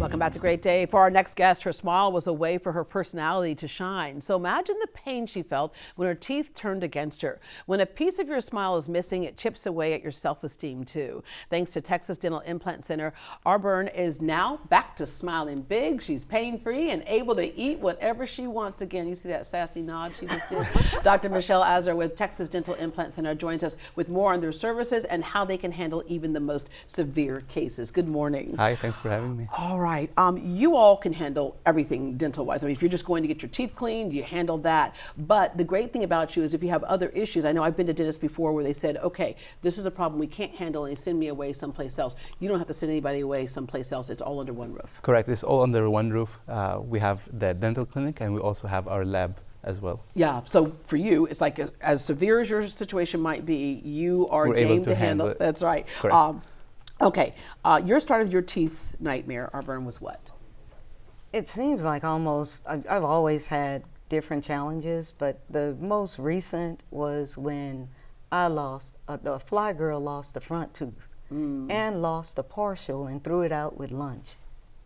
Welcome back to Great Day. For our next guest, her smile was a way for her personality to shine. So imagine the pain she felt when her teeth turned against her. When a piece of your smile is missing, it chips away at your self-esteem too. Thanks to Texas Dental Implant Center, Arburn is now back to smiling big. She's pain-free and able to eat whatever she wants again. You see that sassy nod she just did? Dr. Michelle Azar with Texas Dental Implant Center joins us with more on their services and how they can handle even the most severe cases. Good morning. Hi, thanks for having me. All right. You all can handle everything dental-wise. I mean, if you're just going to get your teeth cleaned, you handle that. But the great thing about you is if you have other issues, I know I've been to dentists before where they said, okay, this is a problem we can't handle and send me away someplace else. You don't have to send anybody away someplace else. It's all under one roof. Correct. It's all under one roof. We have the dental clinic and we also have our lab as well. Yeah, so for you, it's like as severe as your situation might be, you are game to handle it. That's right. Correct. Okay, your start of your teeth nightmare, Arburn, was what? It seems like I've always had different challenges, but the most recent was when I lost, the fly girl lost the front tooth and lost a partial and threw it out with lunch.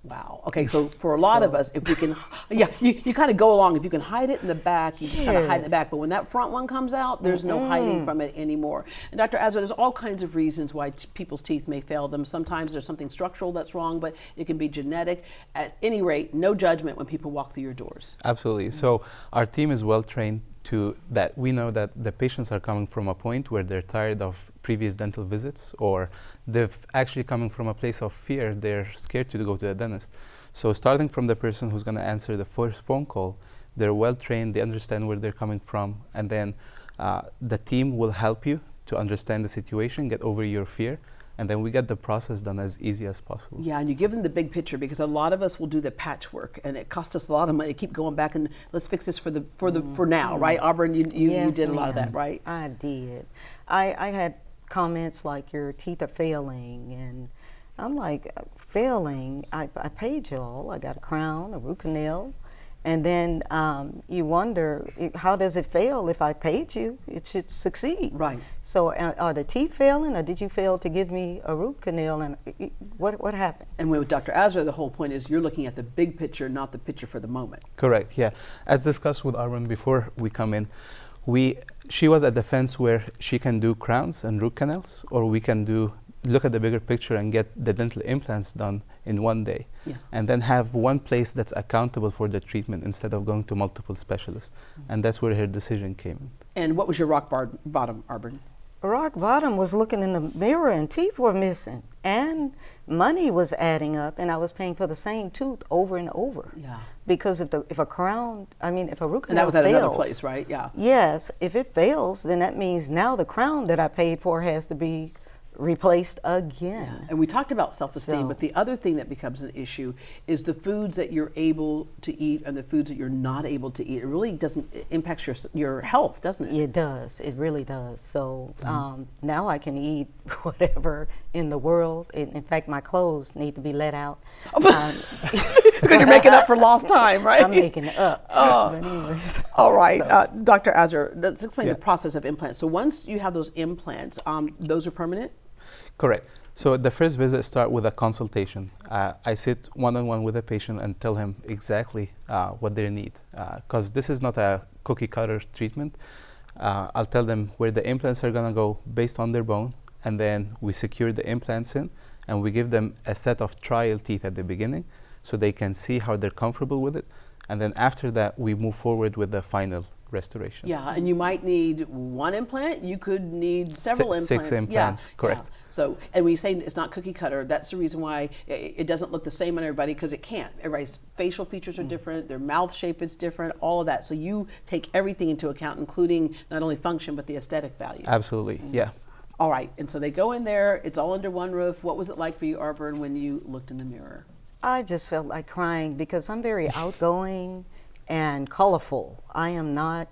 Wow. Okay, so for a lot of us, if we can, yeah, you kind of go along. If you can hide it in the back, you just kind of hide in the back. But when that front one comes out, there's no hiding from it anymore. And Dr. Azar, there's all kinds of reasons why people's teeth may fail them. Sometimes there's something structural that's wrong, but it can be genetic. At any rate, no judgment when people walk through your doors. Absolutely. So our team is well trained to that. We know that the patients are coming from a point where they're tired of previous dental visits, or they've actually coming from a place of fear. They're scared to go to the dentist. So starting from the person who's going to answer the first phone call, they're well trained, they understand where they're coming from, and then the team will help you to understand the situation, get over your fear, and then we get the process done as easy as possible. Yeah, and you give them the big picture, because a lot of us will do the patchwork, and it costs us a lot of money to keep going back and let's fix this for now, right? Arburn, you did a lot of that, right? I did. I had comments like your teeth are failing, and I'm like, failing? I paid you all. I got a crown, a root canal. And then you wonder, how does it fail? If I paid you, it should succeed. Right. So are the teeth failing, or did you fail to give me a root canal? And what happened? And with Dr. Azar, the whole point is you're looking at the big picture, not the picture for the moment. Correct, yeah. As discussed with Arburn before we come in, she was at the fence where she can do crowns and root canals, or we can look at the bigger picture and get the dental implants done in one day, and then have one place that's accountable for the treatment instead of going to multiple specialists. And that's where her decision came in. And what was your rock bottom, Arburn? Rock bottom was looking in the mirror and teeth were missing, and money was adding up, and I was paying for the same tooth over and over. Yeah. Because if a root canal fails, and that was at another place, right? Yeah. Yes, if it fails, then that means now the crown that I paid for has to be replaced again. Yeah. And we talked about self-esteem, but the other thing that becomes an issue is the foods that you're able to eat and the foods that you're not able to eat. It really it impacts your health, doesn't it? It does. It really does. So now I can eat whatever in the world. In fact, my clothes need to be let out. Because you're making up for lost time, right? I'm making it up. But anyways. All right. Dr. Azar, let's explain the process of implants. So once you have those implants, those are permanent? Correct. So the first visit starts with a consultation. I sit one-on-one with a patient and tell him exactly what they need, because this is not a cookie cutter treatment. I'll tell them where the implants are going to go based on their bone, and then we secure the implants in, and we give them a set of trial teeth at the beginning so they can see how they're comfortable with it. And then after that, we move forward with the final restoration. Yeah, and you might need one implant. You could need several implants. 6 implants, correct. Yeah. So, and when you say it's not cookie cutter, that's the reason why it doesn't look the same on everybody, because it can't. Everybody's facial features are different, their mouth shape is different, all of that. So you take everything into account, including not only function, but the aesthetic value. Absolutely, yeah. All right, and so they go in there, it's all under one roof. What was it like for you, Arburn, when you looked in the mirror? I just felt like crying because I'm very outgoing and colorful. I am not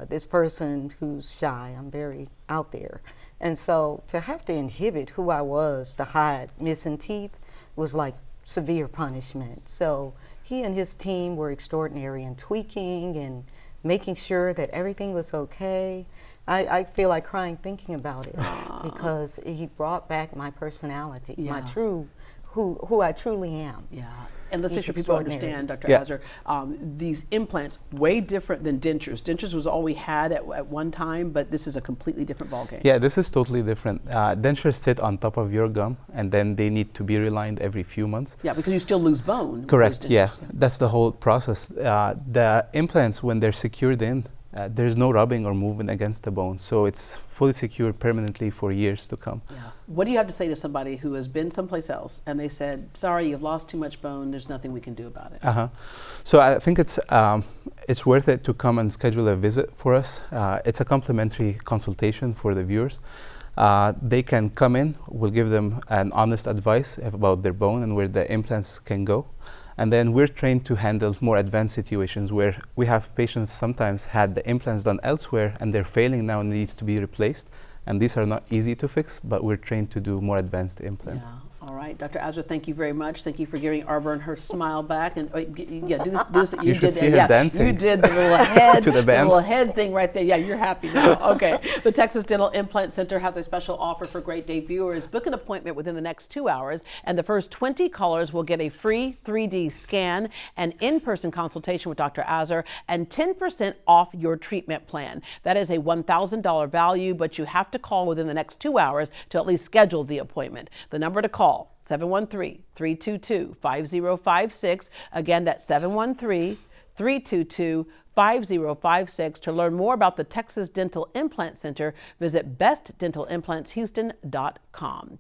this person who's shy. I'm very out there. And so to have to inhibit who I was to hide missing teeth was like severe punishment. So he and his team were extraordinary in tweaking and making sure that everything was okay. I feel like crying thinking about it because he brought back my personality, my true who I truly am. Yeah. And let's make It's sure people extraordinary. understand, Dr. Yeah. Azar, these implants, way different than dentures. Dentures was all we had at one time, but this is a completely different ballgame. Yeah, this is totally different. Dentures sit on top of your gum, and then they need to be relined every few months. Yeah, because you still lose bone. with Correct, those yeah. dentures. That's the whole process. The implants, when they're secured in, there's no rubbing or movement against the bone, so it's fully secured permanently for years to come. Yeah. What do you have to say to somebody who has been someplace else and they said, sorry, you've lost too much bone, there's nothing we can do about it? So I think it's worth it to come and schedule a visit for us. It's a complimentary consultation for the viewers. They can come in, we'll give them an honest advice about their bone and where the implants can go. And then we're trained to handle more advanced situations where we have patients sometimes had the implants done elsewhere and they're failing now and needs to be replaced. And these are not easy to fix, but we're trained to do more advanced implants. Yeah. All right, Dr. Azar, thank you very much. Thank you for giving Arburn her smile back. And yeah, do this. You should did see her dancing You did the little head, to the band. little head thing right there. Yeah, you're happy now. Okay. The Texas Dental Implant Center has a special offer for Great Day viewers. Book an appointment within the next 2 hours, and the first 20 callers will get a free 3D scan, an in-person consultation with Dr. Azar, and 10% off your treatment plan. That is a $1,000 value, but you have to call within the next 2 hours to at least schedule the appointment. The number to call, 713-322-5056. Again, that's 713-322-5056. To learn more about the Texas Dental Implant Center, visit bestdentalimplantshouston.com.